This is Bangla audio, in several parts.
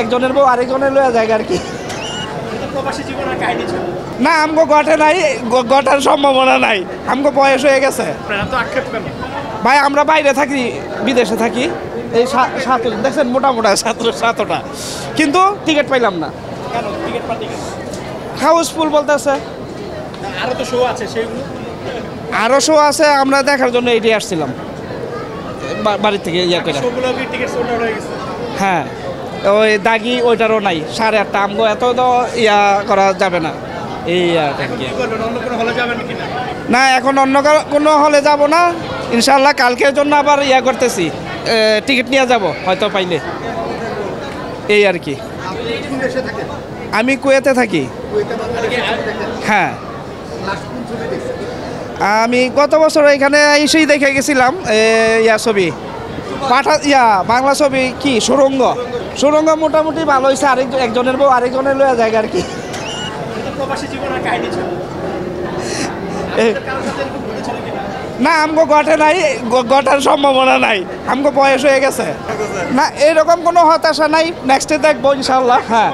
একজনের বউ আরেকজনের লয়া যায় আর কি। প্রবাসী জীবনের কাহিনী ছিল না আমগো ঘটে নাই, ঘটার সম্ভাবনা নাই, আমগো বয়স হয়ে গেছে। এত আক্ষেপ কেন? ভাই আমরা বাইরে থাকি, বিদেশে থাকি, এই সাত দেখছেন মোটা মোটা সাতটা, কিন্তু টিকিট পাইলাম না। কেন টিকিট পাটি কেন? হাউসফুল বলতেছে। আরো তো শো আছে সেগুলো। আরও শো আছে, আমরা দেখার জন্য এটি আসছিলাম বাড়ির থেকে ইয়া করে। শোগুলো কি টিকিট সোল্ড আউট হয়ে গেছে? হ্যাঁ ওই দাগি ওইটারও নাই, 8:30 আমগো এত তো ইয়া করা যাবে না এই আর এখন কি। কি করবেন? অন্য কোনো হলে যাবেন কি না? না এখন অন্য কোনো হলে যাব না, ইনশাল্লাহ কালকের জন্য আবার ইয়া করতেছি, টিকিট নিয়ে যাব হয়তো পাইলে, এই আর কি। আপনি কোন দেশে থাকেন? আমি কুয়েতে থাকি। হ্যাঁ আমি গত বছর এখানে এসেই দেখে গেছিলাম ইয়া ছবি বাংলা ছবি কি সুরঙ্গ মোটামুটি ভালো হয়েছে, একজনের বউ আরেকজনের লয়া যায় আর কি। প্রবাসী জীবনের কাহিনী ছিল কারোর সাথে এরকম ঘটেছিল কিনা? না আমগো ঘটে নাই, ঘটার সম্ভাবনা নাই, আমগো বয়স হয়ে গেছে। না এরকম কোনো হতাশা নাই, নেক্সটে দেখবো ইনশাল্লাহ। হ্যাঁ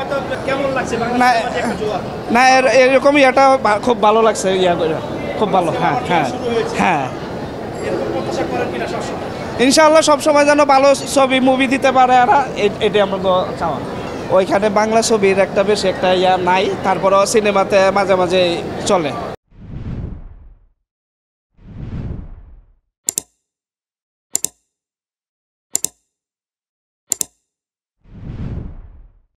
কেমন লাগছে না বাংলাদেশের মাঝে একটা জোয়ার? না এরকম ইয়েটা খুব ভালো লাগছে, ইয়া করে খুব ভালো। হ্যাঁ হ্যাঁ হ্যাঁ এরকম প্রত্যাশা করেন কিনা সবসময়? ইনশাআল্লাহ সবসময় যেন ভালো ছবি মুভি দিতে পারে এরা, এটাই আমার চাওয়া। ওইখানে বাংলা ছবির একটা বেশি একটা ইয়া নাই, তারপরেও সিনেমাতে মাঝে মাঝে চলে।